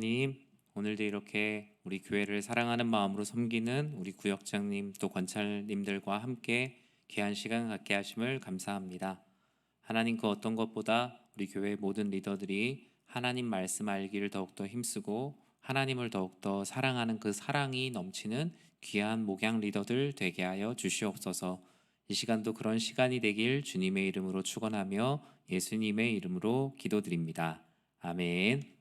하나님, 오늘도 이렇게 우리 교회를 사랑하는 마음으로 섬기는 우리 구역장님 또 권찰님들과 함께 귀한 시간 갖게 하심을 감사합니다. 하나님, 그 어떤 것보다 우리 교회 모든 리더들이 하나님 말씀 알기를 더욱더 힘쓰고 하나님을 더욱더 사랑하는 그 사랑이 넘치는 귀한 목양 리더들 되게 하여 주시옵소서. 이 시간도 그런 시간이 되길 주님의 이름으로 축원하며 예수님의 이름으로 기도드립니다. 아멘.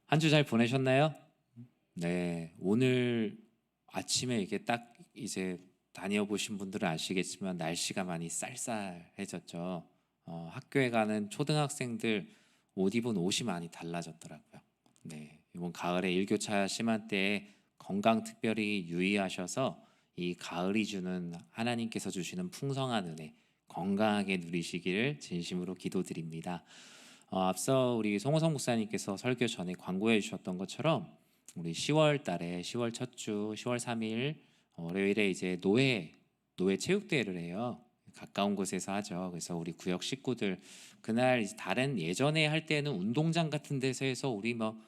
한 주 잘 보내셨나요? 네, 오늘 아침에 이게 딱 이제 다녀보신 분들은 아시겠지만 날씨가 많이 쌀쌀해졌죠. 학교에 가는 초등학생들 옷 입은 옷이 많이 달라졌더라고요. 네, 이번 가을에 일교차 심한 때에 건강 특별히 유의하셔서 이 가을이 주는 하나님께서 주시는 풍성한 은혜 건강하게 누리시기를 진심으로 기도드립니다. 앞서 우리 송호성 목사님께서 설교 전에 광고해 주셨던 것처럼 우리 10월 달에 10월 첫 주 10월 3일 월요일에 이제 노회 체육대회를 해요. 가까운 곳에서 하죠. 그래서 우리 구역 식구들 그날 이제 다른 예전에 할 때는 운동장 같은 데서 해서 우리 뭐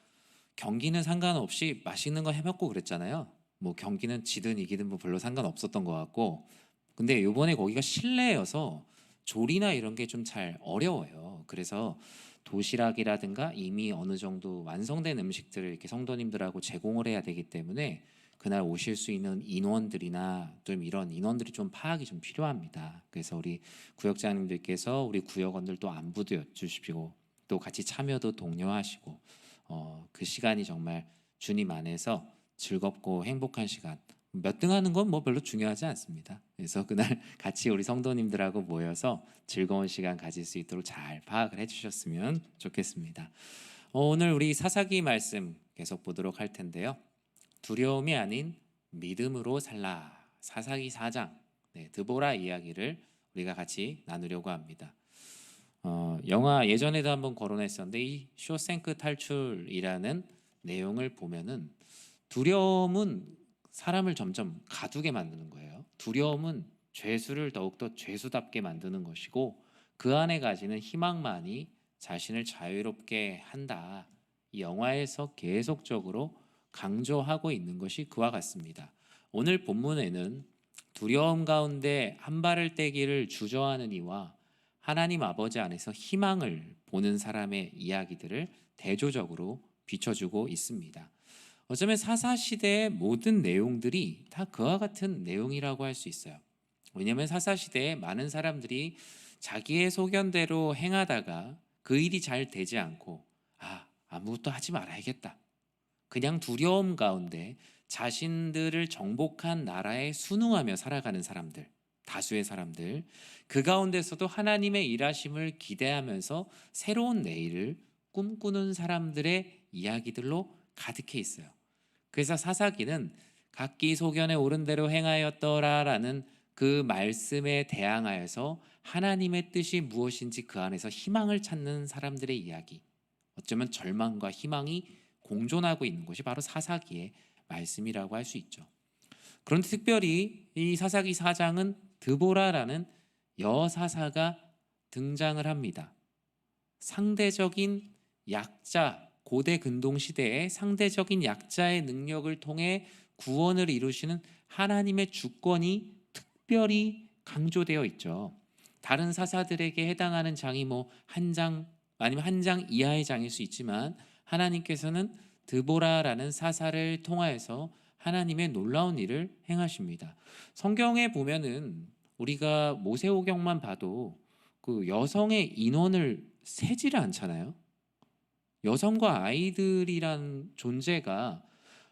경기는 상관없이 맛있는 거 해먹고 그랬잖아요. 뭐 경기는 지든 이기든 뭐 별로 상관없었던 것 같고, 근데 요번에 거기가 실내여서 조리나 이런 게 좀 잘 어려워요. 그래서 도시락이라든가 이미 어느 정도 완성된 음식들을 이렇게 성도님들하고 제공을 해야 되기 때문에 그날 오실 수 있는 인원들이나 좀 이런 인원들이 좀 파악이 좀 필요합니다. 그래서 우리 구역장님들께서 우리 구역원들도 안부도 여쭈시고 또 같이 참여도 독려하시고 그 시간이 정말 주님 안에서 즐겁고 행복한 시간, 몇 등 하는 건 뭐 별로 중요하지 않습니다. 그래서 그날 같이 우리 성도님들하고 모여서 즐거운 시간 가질 수 있도록 잘 파악을 해주셨으면 좋겠습니다. 오늘 우리 사사기 말씀 계속 보도록 할 텐데요. 두려움이 아닌 믿음으로 살라. 사사기 4장 드보라 이야기를 우리가 같이 나누려고 합니다. 영화 예전에도 한번 거론했었는데 이 쇼생크 탈출이라는 내용을 보면은 두려움은 사람을 점점 가두게 만드는 거예요. 두려움은 죄수를 더욱더 죄수답게 만드는 것이고 그 안에 가지는 희망만이 자신을 자유롭게 한다. 이 영화에서 계속적으로 강조하고 있는 것이 그와 같습니다. 오늘 본문에는 두려움 가운데 한 발을 떼기를 주저하는 이와 하나님 아버지 안에서 희망을 보는 사람의 이야기들을 대조적으로 비춰주고 있습니다. 어쩌면 사사시대의 모든 내용들이 다 그와 같은 내용이라고 할 수 있어요. 왜냐하면 사사시대에 많은 사람들이 자기의 소견대로 행하다가 그 일이 잘 되지 않고 아무것도 하지 말아야겠다. 그냥 두려움 가운데 자신들을 정복한 나라에 순응하며 살아가는 사람들, 다수의 사람들, 그 가운데서도 하나님의 일하심을 기대하면서 새로운 내일을 꿈꾸는 사람들의 이야기들로 가득해 있어요. 그래서 사사기는 각기 소견에 오른 대로 행하였더라라는 그 말씀에 대항하여서 하나님의 뜻이 무엇인지 그 안에서 희망을 찾는 사람들의 이야기, 어쩌면 절망과 희망이 공존하고 있는 것이 바로 사사기의 말씀이라고 할 수 있죠. 그런데 특별히 이 사사기 4장은 드보라라는 여사사가 등장을 합니다. 상대적인 약자, 고대 근동 시대의 상대적인 약자의 능력을 통해 구원을 이루시는 하나님의 주권이 특별히 강조되어 있죠. 다른 사사들에게 해당하는 장이 뭐 한 장 아니면 한 장 이하의 장일 수 있지만 하나님께서는 드보라라는 사사를 통하여서 하나님의 놀라운 일을 행하십니다. 성경에 보면은 우리가 모세오경만 봐도 그 여성의 인원을 세지를 않잖아요. 여성과 아이들이란 존재가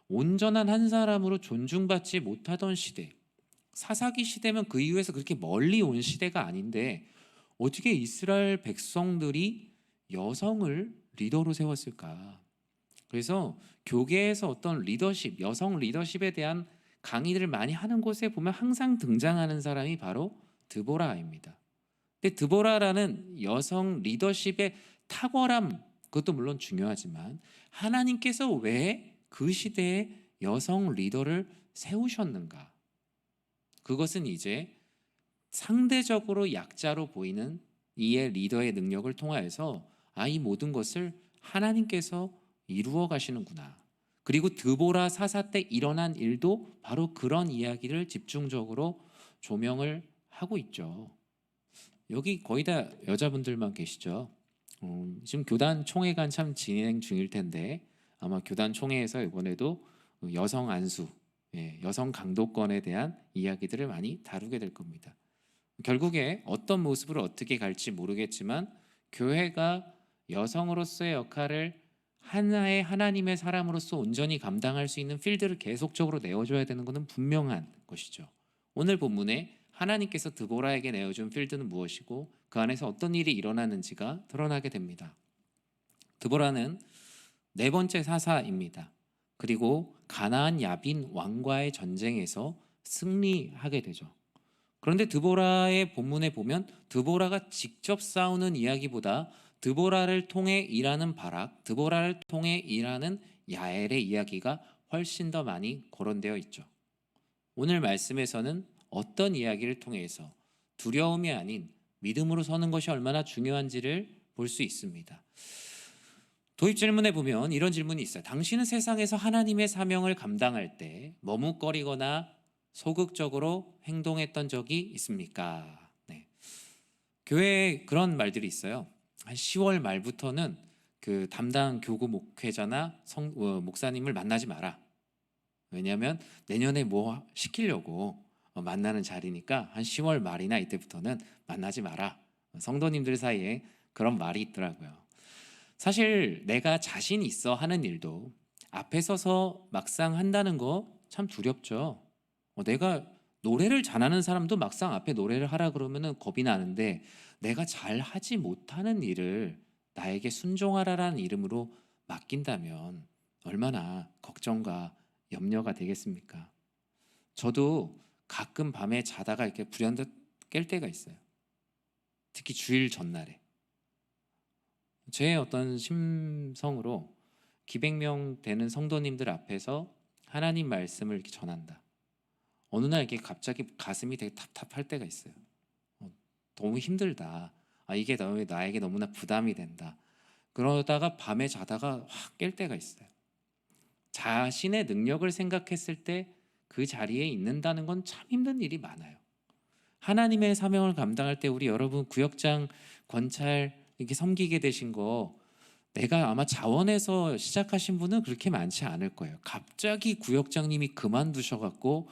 온전한 한 사람으로 존중받지 못하던 시대, 사사기 시대면 그 이후에서 그렇게 멀리 온 시대가 아닌데 어떻게 이스라엘 백성들이 여성을 리더로 세웠을까? 그래서 교계에서 어떤 리더십, 여성 리더십에 대한 강의들을 많이 하는 곳에 보면 항상 등장하는 사람이 바로 드보라입니다. 근데 드보라라는 여성 리더십의 탁월함, 그것도 물론 중요하지만 하나님께서 왜 그 시대에 여성 리더를 세우셨는가? 그것은 이제 상대적으로 약자로 보이는 이의 리더의 능력을 통하여서 이 모든 것을 하나님께서 이루어 가시는구나. 그리고 드보라 사사 때 일어난 일도 바로 그런 이야기를 집중적으로 조명을 하고 있죠. 여기 거의 다 여자분들만 계시죠. 지금 교단 총회가 한참 진행 중일 텐데 아마 교단 총회에서 이번에도 여성 안수, 여성 강도권에 대한 이야기들을 많이 다루게 될 겁니다. 결국에 어떤 모습으로 어떻게 갈지 모르겠지만 교회가 여성으로서의 역할을 하나의 하나님의 사람으로서 온전히 감당할 수 있는 필드를 계속적으로 내어줘야 되는 것은 분명한 것이죠. 오늘 본문에 하나님께서 드보라에게 내어준 필드는 무엇이고 그 안에서 어떤 일이 일어나는지가 드러나게 됩니다. 드보라는 네 번째 사사입니다. 그리고 가나안 야빈 왕과의 전쟁에서 승리하게 되죠. 그런데 드보라의 본문에 보면 드보라가 직접 싸우는 이야기보다 드보라를 통해 일하는 바락, 드보라를 통해 일하는 야엘의 이야기가 훨씬 더 많이 거론되어 있죠. 오늘 말씀에서는 어떤 이야기를 통해서 두려움이 아닌 믿음으로 서는 것이 얼마나 중요한지를 볼 수 있습니다. 도입 질문에 보면 이런 질문이 있어요. 당신은 세상에서 하나님의 사명을 감당할 때 머뭇거리거나 소극적으로 행동했던 적이 있습니까? 교회에 그런 말들이 있어요. 한 10월 말부터는 그 담당 교구 목회자나 목사님을 만나지 마라. 왜냐하면 내년에 뭐 시키려고 만나는 자리니까 한 10월 말이나 이때부터는 만나지 마라. 성도님들 사이에 그런 말이 있더라고요. 사실 내가 자신 있어 하는 일도 앞에 서서 막상 한다는 거 참 두렵죠. 내가 노래를 잘하는 사람도 막상 앞에 노래를 하라 그러면은 겁이 나는데 내가 잘 하지 못하는 일을 나에게 순종하라라는 이름으로 맡긴다면 얼마나 걱정과 염려가 되겠습니까? 저도 가끔 밤에 자다가 이렇게 불현듯 깰 때가 있어요. 특히 주일 전날에. 제 어떤 심성으로 기백명 되는 성도님들 앞에서 하나님 말씀을 이렇게 전한다. 어느 날 이렇게 갑자기 가슴이 되게 답답할 때가 있어요. 너무 힘들다. 이게 나에게 너무나 부담이 된다. 그러다가 밤에 자다가 확 깰 때가 있어요. 자신의 능력을 생각했을 때 그 자리에 있는다는 건 참 힘든 일이 많아요. 하나님의 사명을 감당할 때 우리 여러분 구역장 권찰 이렇게 섬기게 되신 거 내가 아마 자원해서 시작하신 분은 그렇게 많지 않을 거예요. 갑자기 구역장님이 그만두셔갖고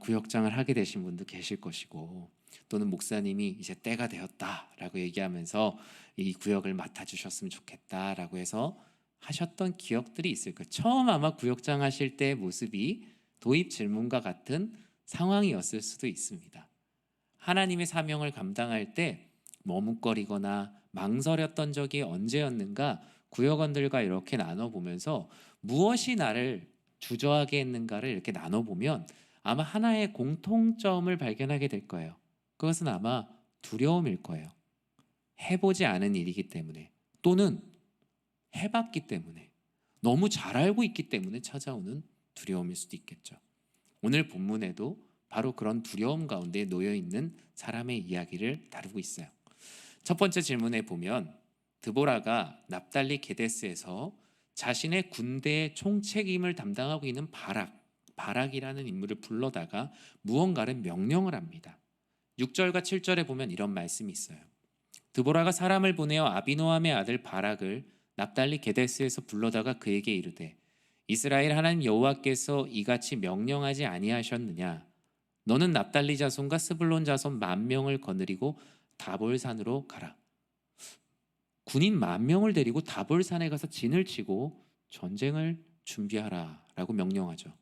구역장을 하게 되신 분도 계실 것이고 또는 목사님이 이제 때가 되었다라고 얘기하면서 이 구역을 맡아주셨으면 좋겠다라고 해서 하셨던 기억들이 있을 거예요. 처음 아마 구역장 하실 때의 모습이 도입 질문과 같은 상황이었을 수도 있습니다. 하나님의 사명을 감당할 때 머뭇거리거나 망설였던 적이 언제였는가 구역원들과 이렇게 나눠보면서 무엇이 나를 주저하게 했는가를 이렇게 나눠보면 아마 하나의 공통점을 발견하게 될 거예요. 그것은 아마 두려움일 거예요. 해보지 않은 일이기 때문에 또는 해봤기 때문에 너무 잘 알고 있기 때문에 찾아오는 두려움일 수도 있겠죠. 오늘 본문에도 바로 그런 두려움 가운데 놓여있는 사람의 이야기를 다루고 있어요. 첫 번째 질문에 보면 드보라가 납달리 게데스에서 자신의 군대의 총책임을 담당하고 있는 바락이라는 인물을 불러다가 무언가를 명령을 합니다. 6절과 7절에 보면 이런 말씀이 있어요. 드보라가 사람을 보내어 아비노함의 아들 바락을 납달리 게데스에서 불러다가 그에게 이르되 이스라엘 하나님 여호와께서 이같이 명령하지 아니하셨느냐 너는 납달리 자손과 스불론 자손 10,000명을 거느리고 다볼산으로 가라. 군인 10,000명을 데리고 다볼산에 가서 진을 치고 전쟁을 준비하라 라고 명령하죠.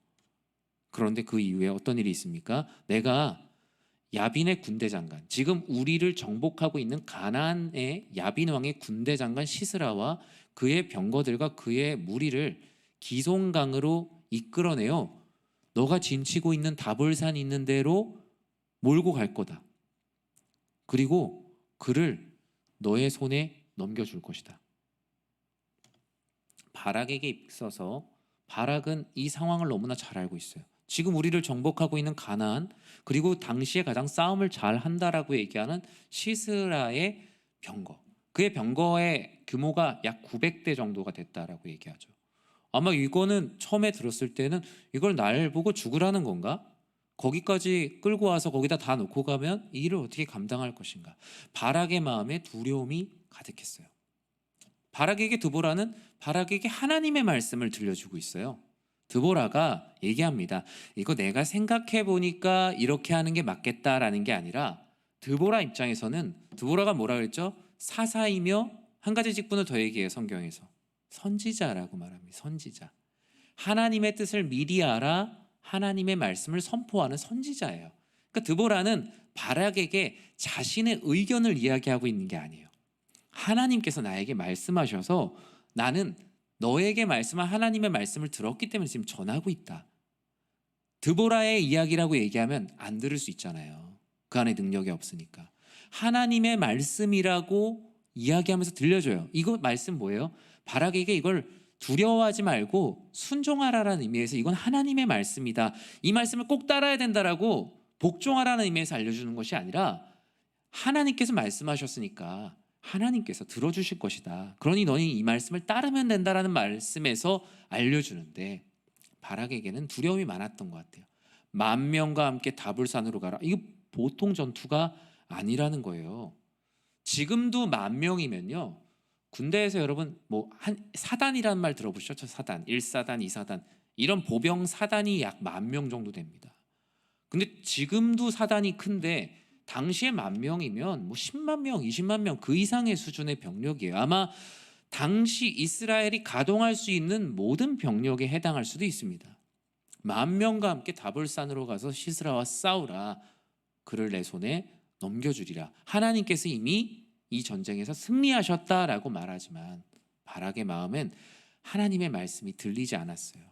그런데 그 이후에 어떤 일이 있습니까? 내가 야빈의 군대 장관, 지금 우리를 정복하고 있는 가나안의 야빈 왕의 군대 장관 시스라와 그의 병거들과 그의 무리를 기송강으로 이끌어내어 너가 진치고 있는 다볼산 있는 데로 몰고 갈 거다. 그리고 그를 너의 손에 넘겨줄 것이다. 바락에게 있어서 바락은 이 상황을 너무나 잘 알고 있어요. 지금 우리를 정복하고 있는 가나안 그리고 당시에 가장 싸움을 잘 한다라고 얘기하는 시스라의 병거 그의 병거의 규모가 약 900대 정도가 됐다라고 얘기하죠. 아마 이거는 처음에 들었을 때는 이걸 날 보고 죽으라는 건가? 거기까지 끌고 와서 거기다 다 놓고 가면 이 일을 어떻게 감당할 것인가? 바락의 마음에 두려움이 가득했어요. 바락에게 드보라는 바락에게 하나님의 말씀을 들려주고 있어요. 드보라가 얘기합니다. 이거 내가 생각해 보니까 이렇게 하는 게 맞겠다라는 게 아니라 드보라 입장에서는 드보라가 뭐라 그랬죠? 사사이며 한 가지 직분을 더 얘기해요. 성경에서 선지자라고 말합니다. 선지자. 하나님의 뜻을 미리 알아 하나님의 말씀을 선포하는 선지자예요. 그러니까 드보라는 바락에게 자신의 의견을 이야기하고 있는 게 아니에요. 하나님께서 나에게 말씀하셔서 나는 너에게 말씀한 하나님의 말씀을 들었기 때문에 지금 전하고 있다. 드보라의 이야기라고 얘기하면 안 들을 수 있잖아요. 그 안에 능력이 없으니까. 하나님의 말씀이라고 이야기하면서 들려줘요. 이거 말씀 뭐예요? 바락에게 이걸 두려워하지 말고 순종하라라는 의미에서 이건 하나님의 말씀이다. 이 말씀을 꼭 따라야 된다라고 복종하라는 의미에서 알려주는 것이 아니라 하나님께서 말씀하셨으니까 하나님께서 들어주실 것이다. 그러니 너희 이 말씀을 따르면 된다라는 말씀에서 알려주는데 바락에게는 두려움이 많았던 것 같아요. 10,000명과 함께 다불산으로 가라. 이거 보통 전투가 아니라는 거예요. 지금도 10,000명이면요. 군대에서 여러분 뭐 한 사단이라는 말 들어보셨죠? 사단, 1사단, 2사단 이런 보병 사단이 약 10,000명 정도 됩니다. 근데 지금도 사단이 큰데 당시에 10,000명이면 뭐 10만 명, 20만 명 그 이상의 수준의 병력이에요. 아마 당시 이스라엘이 가동할 수 있는 모든 병력에 해당할 수도 있습니다. 10,000명과 함께 다볼산으로 가서 시스라와 싸우라. 그를 내 손에 넘겨주리라. 하나님께서 이미 이 전쟁에서 승리하셨다라고 말하지만 바락의 마음엔 하나님의 말씀이 들리지 않았어요.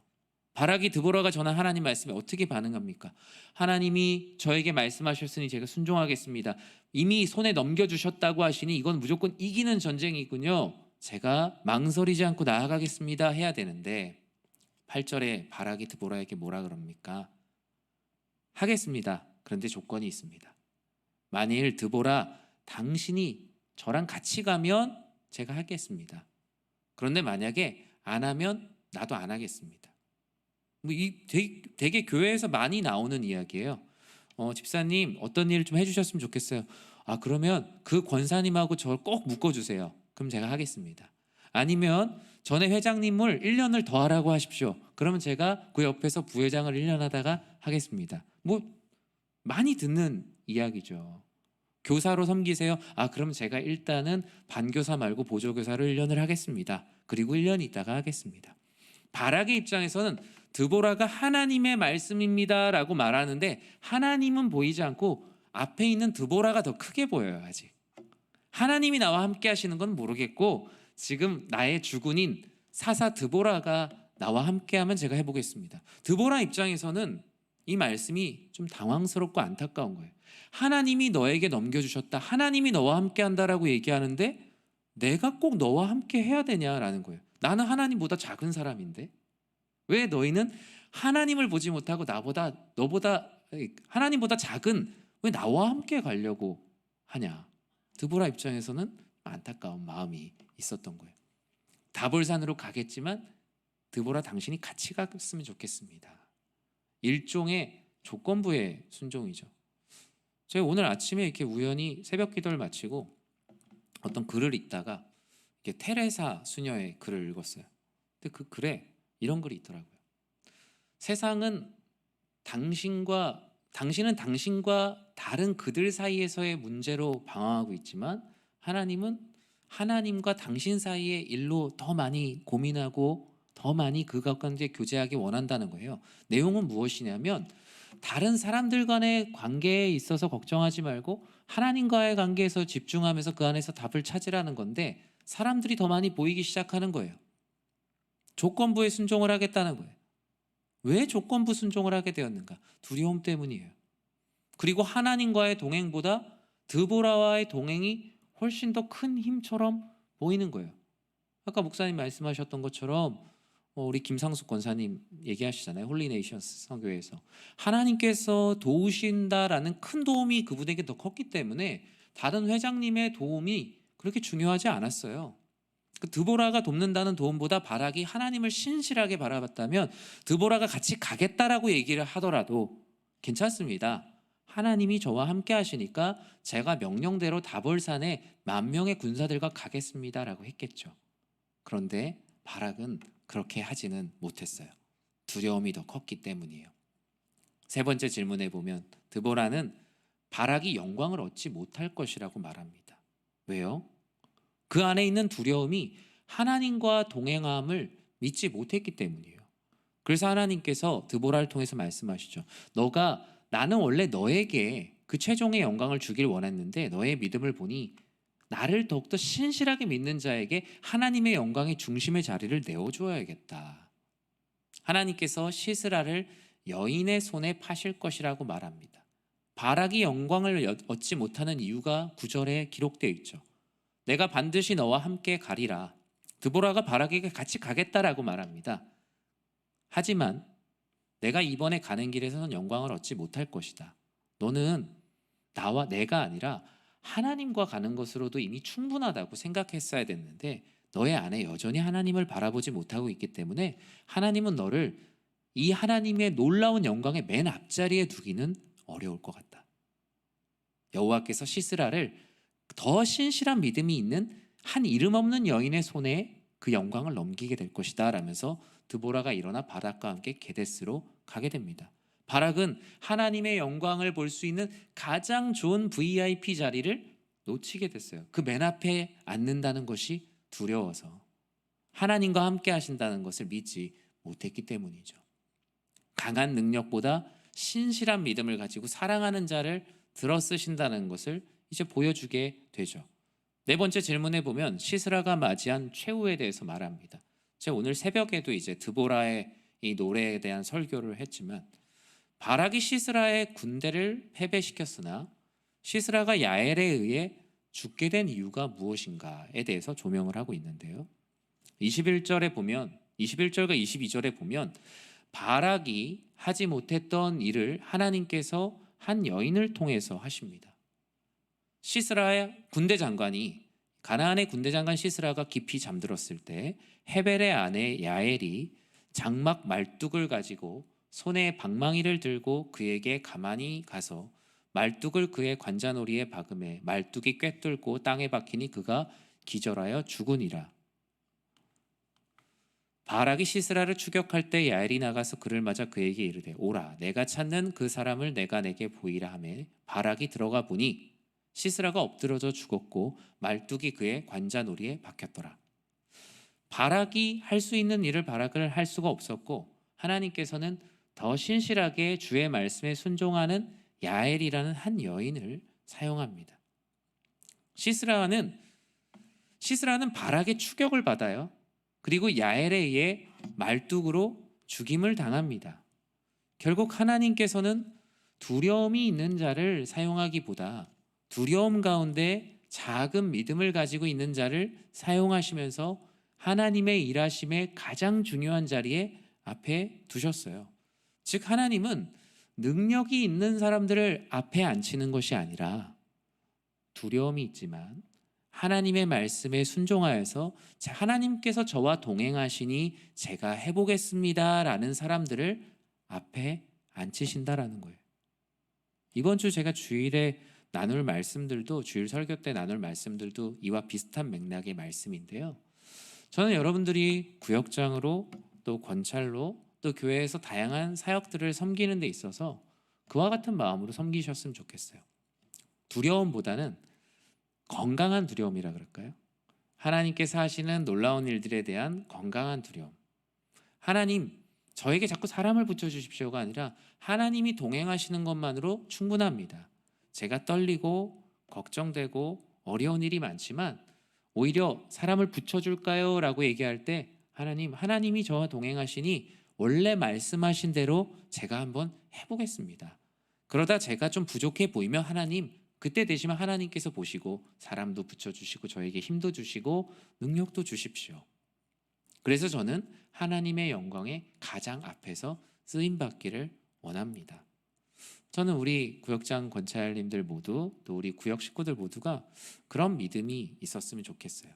바락이 드보라가 전한 하나님 말씀에 어떻게 반응합니까? 하나님이 저에게 말씀하셨으니 제가 순종하겠습니다. 이미 손에 넘겨주셨다고 하시니 이건 무조건 이기는 전쟁이군요. 제가 망설이지 않고 나아가겠습니다 해야 되는데 8절에 바락이 드보라에게 뭐라 그럽니까? 하겠습니다. 그런데 조건이 있습니다. 만일 드보라 당신이 저랑 같이 가면 제가 하겠습니다. 그런데 만약에 안 하면 나도 안 하겠습니다. 뭐 이 되게 교회에서 많이 나오는 이야기예요. 집사님 어떤 일 좀 해주셨으면 좋겠어요. 아 그러면 그 권사님하고 저를 꼭 묶어주세요. 그럼 제가 하겠습니다. 아니면 전에 회장님을 1년을 더 하라고 하십시오. 그러면 제가 그 옆에서 부회장을 1년 하다가 하겠습니다. 뭐 많이 듣는 이야기죠. 교사로 섬기세요. 아 그럼 제가 일단은 반교사 말고 보조교사로 1년을 하겠습니다. 그리고 1년 있다가 하겠습니다. 바락의 입장에서는 드보라가 하나님의 말씀입니다라고 말하는데 하나님은 보이지 않고 앞에 있는 드보라가 더 크게 보여요. 아직 하나님이 나와 함께 하시는 건 모르겠고 지금 나의 주군인 사사 드보라가 나와 함께하면 제가 해보겠습니다. 드보라 입장에서는 이 말씀이 좀 당황스럽고 안타까운 거예요. 하나님이 너에게 넘겨주셨다. 하나님이 너와 함께한다라고 얘기하는데 내가 꼭 너와 함께 해야 되냐라는 거예요. 나는 하나님보다 작은 사람인데 왜 너희는 하나님을 보지 못하고 너보다 하나님보다 작은 왜 나와 함께 가려고 하냐. 드보라 입장에서는 안타까운 마음이 있었던 거예요. 다볼산으로 가겠지만 드보라 당신이 같이 갔으면 좋겠습니다. 일종의 조건부의 순종이죠. 제가 오늘 아침에 이렇게 우연히 새벽 기도를 마치고 어떤 글을 읽다가 이렇게 테레사 수녀의 글을 읽었어요. 근데 그 글에 이런 글이 있더라고요. 세상은 당신은 당신과 다른 그들 사이에서의 문제로 방황하고 있지만 하나님은 하나님과 당신 사이의 일로 더 많이 고민하고 더 많이 그것 관계 교제하기 원한다는 거예요. 내용은 무엇이냐면 다른 사람들 간의 관계에 있어서 걱정하지 말고 하나님과의 관계에서 집중하면서 그 안에서 답을 찾으라는 건데 사람들이 더 많이 보이기 시작하는 거예요. 조건부에 순종을 하겠다는 거예요. 왜 조건부 순종을 하게 되었는가? 두려움 때문이에요. 그리고 하나님과의 동행보다 드보라와의 동행이 훨씬 더 큰 힘처럼 보이는 거예요. 아까 목사님 말씀하셨던 것처럼 우리 김상숙 권사님 얘기하시잖아요. 홀리네이션스 선교회에서 하나님께서 도우신다라는 큰 도움이 그분에게 더 컸기 때문에 다른 회장님의 도움이 그렇게 중요하지 않았어요. 그 드보라가 돕는다는 도움보다 바락이 하나님을 신실하게 바라봤다면 드보라가 같이 가겠다라고 얘기를 하더라도 괜찮습니다. 하나님이 저와 함께 하시니까 제가 명령대로 다볼산에 10,000명의 군사들과 가겠습니다라고 했겠죠. 그런데 바락은 그렇게 하지는 못했어요. 두려움이 더 컸기 때문이에요. 세 번째 질문에 보면 드보라는 바락이 영광을 얻지 못할 것이라고 말합니다. 왜요? 그 안에 있는 두려움이 하나님과 동행함을 믿지 못했기 때문이에요. 그래서 하나님께서 드보라를 통해서 말씀하시죠. 나는 원래 너에게 그 최종의 영광을 주길 원했는데 너의 믿음을 보니 나를 더욱더 신실하게 믿는 자에게 하나님의 영광의 중심의 자리를 내어줘야겠다. 하나님께서 시스라를 여인의 손에 파실 것이라고 말합니다. 바락이 영광을 얻지 못하는 이유가 9절에 기록되어 있죠. 내가 반드시 너와 함께 가리라. 드보라가 바락에게 같이 가겠다라고 말합니다. 하지만 내가 이번에 가는 길에서는 영광을 얻지 못할 것이다. 너는 나와 내가 아니라 하나님과 가는 것으로도 이미 충분하다고 생각했어야 됐는데 너의 안에 여전히 하나님을 바라보지 못하고 있기 때문에 하나님은 너를 이 하나님의 놀라운 영광의 맨 앞자리에 두기는 어려울 것 같다. 여호와께서 시스라를 더 신실한 믿음이 있는 한 이름 없는 여인의 손에 그 영광을 넘기게 될 것이다 라면서 드보라가 일어나 바락과 함께 게데스로 가게 됩니다. 바락은 하나님의 영광을 볼 수 있는 가장 좋은 VIP 자리를 놓치게 됐어요. 그 맨 앞에 앉는다는 것이 두려워서 하나님과 함께 하신다는 것을 믿지 못했기 때문이죠. 강한 능력보다 신실한 믿음을 가지고 사랑하는 자를 들어쓰신다는 것을 이제 보여주게 되죠. 네 번째 질문에 보면 시스라가 맞이한 최후에 대해서 말합니다. 제가 오늘 새벽에도 이제 드보라의 이 노래에 대한 설교를 했지만 바락이 시스라의 군대를 패배시켰으나 시스라가 야엘에 의해 죽게 된 이유가 무엇인가에 대해서 조명을 하고 있는데요. 21절과 22절에 보면 바락이 하지 못했던 일을 하나님께서 한 여인을 통해서 하십니다. 시스라의 군대 장관이 가나안의 군대 장관 시스라가 깊이 잠들었을 때 헤벨의 아내 야엘이 장막 말뚝을 가지고 손에 방망이를 들고 그에게 가만히 가서 말뚝을 그의 관자놀이에 박음해 말뚝이 꿰뚫고 땅에 박히니 그가 기절하여 죽으니라. 바락이 시스라를 추격할 때 야엘이 나가서 그를 맞아 그에게 이르되 오라 내가 찾는 그 사람을 내가 내게 보이라 하매 바락이 들어가 보니 시스라가 엎드러져 죽었고 말뚝이 그의 관자놀이에 박혔더라. 바락이 할 수 있는 일을 바락을 할 수가 없었고 하나님께서는 더 신실하게 주의 말씀에 순종하는 야엘이라는 한 여인을 사용합니다. 시스라는 바락의 추격을 받아요. 그리고 야엘에 의해 말뚝으로 죽임을 당합니다. 결국 하나님께서는 두려움이 있는 자를 사용하기보다 두려움 가운데 작은 믿음을 가지고 있는 자를 사용하시면서 하나님의 일하심의 가장 중요한 자리에 앞에 두셨어요. 즉 하나님은 능력이 있는 사람들을 앞에 앉히는 것이 아니라 두려움이 있지만 하나님의 말씀에 순종하여서 하나님께서 저와 동행하시니 제가 해보겠습니다 라는 사람들을 앞에 앉히신다라는 거예요. 이번 주 제가 주일에 나눌 말씀들도 주일 설교 때 나눌 말씀들도 이와 비슷한 맥락의 말씀인데요. 저는 여러분들이 구역장으로 또 권찰로 또 교회에서 다양한 사역들을 섬기는 데 있어서 그와 같은 마음으로 섬기셨으면 좋겠어요. 두려움보다는 건강한 두려움이라 그럴까요? 하나님께서 하시는 놀라운 일들에 대한 건강한 두려움. 하나님, 저에게 자꾸 사람을 붙여주십시오가 아니라 하나님이 동행하시는 것만으로 충분합니다. 제가 떨리고 걱정되고 어려운 일이 많지만 오히려 사람을 붙여줄까요? 라고 얘기할 때 하나님이 저와 동행하시니 원래 말씀하신 대로 제가 한번 해보겠습니다. 그러다 제가 좀 부족해 보이면 하나님, 그때 되시면 하나님께서 보시고 사람도 붙여주시고 저에게 힘도 주시고 능력도 주십시오. 그래서 저는 하나님의 영광의 가장 앞에서 쓰임받기를 원합니다. 저는 우리 구역장 권찰님들 모두 또 우리 구역 식구들 모두가 그런 믿음이 있었으면 좋겠어요.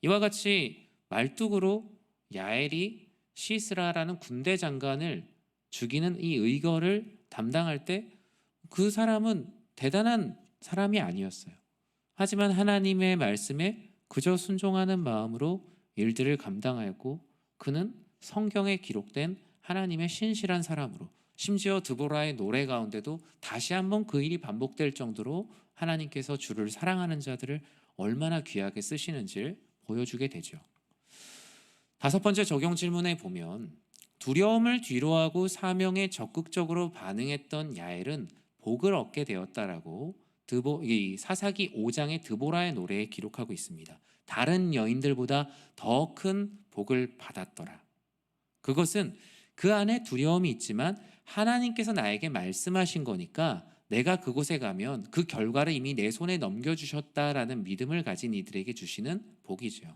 이와 같이 말뚝으로 야엘이 시스라라는 군대 장관을 죽이는 이 의거를 담당할 때 그 사람은 대단한 사람이 아니었어요. 하지만 하나님의 말씀에 그저 순종하는 마음으로 일들을 감당하였고, 그는 성경에 기록된 하나님의 신실한 사람으로, 심지어 드보라의 노래 가운데도 다시 한번 그 일이 반복될 정도로 하나님께서 주를 사랑하는 자들을 얼마나 귀하게 쓰시는지를 보여주게 되죠. 다섯 번째 적용 질문에 보면, 두려움을 뒤로하고 사명에 적극적으로 반응했던 야엘은 복을 얻게 되었다라고 이 사사기 5장의 드보라의 노래에 기록하고 있습니다. 다른 여인들보다 더 큰 복을 받았더라. 그것은 그 안에 두려움이 있지만 하나님께서 나에게 말씀하신 거니까 내가 그곳에 가면 그 결과를 이미 내 손에 넘겨주셨다라는 믿음을 가진 이들에게 주시는 복이죠.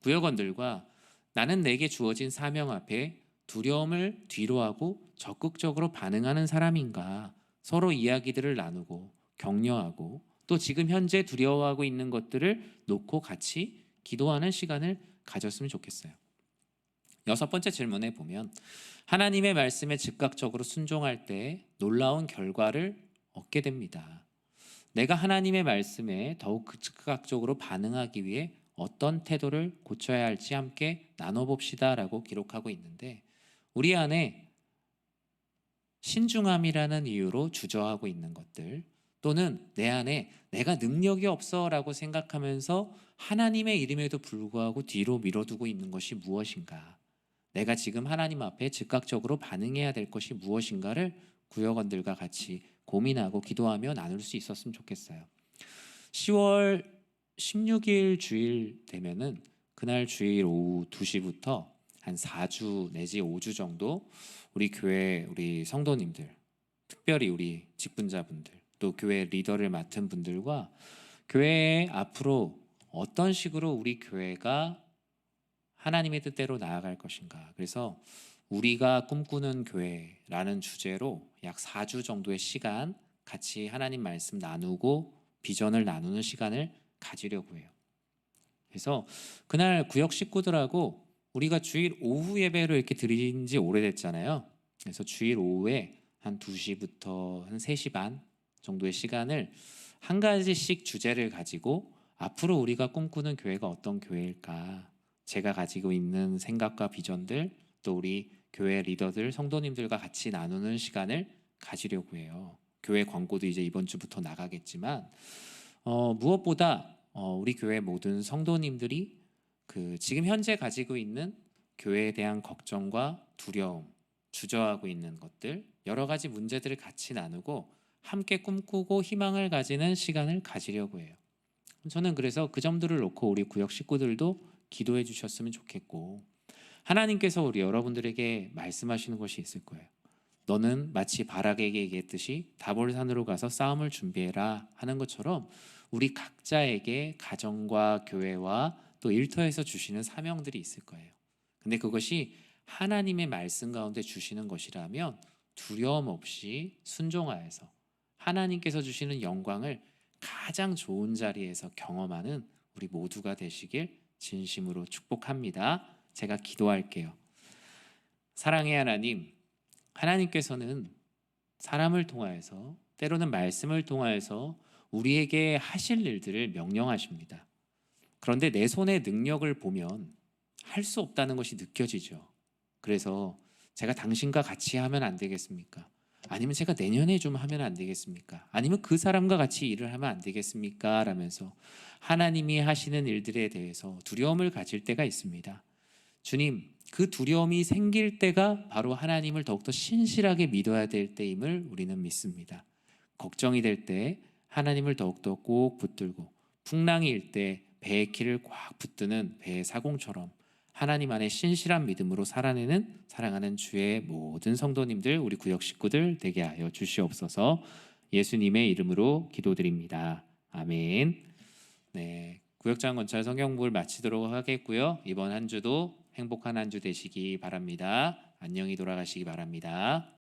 구역원들과 나는 내게 주어진 사명 앞에 두려움을 뒤로하고 적극적으로 반응하는 사람인가, 서로 이야기들을 나누고 격려하고 또 지금 현재 두려워하고 있는 것들을 놓고 같이 기도하는 시간을 가졌으면 좋겠어요. 여섯 번째 질문에 보면, 하나님의 말씀에 즉각적으로 순종할 때 놀라운 결과를 얻게 됩니다. 내가 하나님의 말씀에 더욱 즉각적으로 반응하기 위해 어떤 태도를 고쳐야 할지 함께 나눠봅시다 라고 기록하고 있는데, 우리 안에 신중함이라는 이유로 주저하고 있는 것들, 또는 내 안에 내가 능력이 없어 라고 생각하면서 하나님의 이름에도 불구하고 뒤로 밀어두고 있는 것이 무엇인가, 내가 지금 하나님 앞에 즉각적으로 반응해야 될 것이 무엇인가를 구역원들과 같이 고민하고 기도하며 나눌 수 있었으면 좋겠어요. 10월 16일 주일 되면은 그날 주일 오후 2시부터 한 4주 내지 5주 정도 우리 교회 우리 성도님들, 특별히 우리 직분자분들, 또 교회 리더를 맡은 분들과 교회에 앞으로 어떤 식으로 우리 교회가 하나님의 뜻대로 나아갈 것인가, 그래서 우리가 꿈꾸는 교회라는 주제로 약 4주 정도의 시간 같이 하나님 말씀 나누고 비전을 나누는 시간을 가지려고 해요. 그래서 그날 구역 식구들하고 우리가 주일 오후 예배로 이렇게 드린 지 오래됐잖아요. 그래서 주일 오후에 한 2시부터 한 3시 반 정도의 시간을 한 가지씩 주제를 가지고 앞으로 우리가 꿈꾸는 교회가 어떤 교회일까, 제가 가지고 있는 생각과 비전들, 또 우리 교회 리더들, 성도님들과 같이 나누는 시간을 가지려고 해요. 교회 광고도 이제 이번 주부터 나가겠지만 무엇보다 우리 교회 모든 성도님들이 그 지금 현재 가지고 있는 교회에 대한 걱정과 두려움, 주저하고 있는 것들, 여러 가지 문제들을 같이 나누고 함께 꿈꾸고 희망을 가지는 시간을 가지려고 해요. 저는 그래서 그 점들을 놓고 우리 구역 식구들도 기도해 주셨으면 좋겠고, 하나님께서 우리 여러분들에게 말씀하시는 것이 있을 거예요. 너는 마치 바락에게 얘기했듯이 다볼산으로 가서 싸움을 준비해라 하는 것처럼 우리 각자에게 가정과 교회와 또 일터에서 주시는 사명들이 있을 거예요. 근데 그것이 하나님의 말씀 가운데 주시는 것이라면 두려움 없이 순종하여서 하나님께서 주시는 영광을 가장 좋은 자리에서 경험하는 우리 모두가 되시길 진심으로 축복합니다. 제가 기도할게요. 사랑의 하나님, 하나님께서는 사람을 통하여서, 때로는 말씀을 통하여서 우리에게 하실 일들을 명령하십니다. 그런데 내 손의 능력을 보면 할 수 없다는 것이 느껴지죠. 그래서 제가 당신과 같이 하면 안 되겠습니까? 아니면 제가 내년에 좀 하면 안 되겠습니까? 아니면 그 사람과 같이 일을 하면 안 되겠습니까? 라면서 하나님이 하시는 일들에 대해서 두려움을 가질 때가 있습니다. 주님, 그 두려움이 생길 때가 바로 하나님을 더욱더 신실하게 믿어야 될 때임을 우리는 믿습니다. 걱정이 될 때 하나님을 더욱더 꼭 붙들고, 풍랑이 일 때 배의 키를 꽉 붙드는 배의 사공처럼 하나님 안에 신실한 믿음으로 살아내는 사랑하는 주의 모든 성도님들, 우리 구역 식구들 되게 하여 주시옵소서. 예수님의 이름으로 기도드립니다. 아멘. 네, 구역장 건설 성경부를 마치도록 하겠고요. 이번 한 주도 행복한 한 주 되시기 바랍니다. 안녕히 돌아가시기 바랍니다.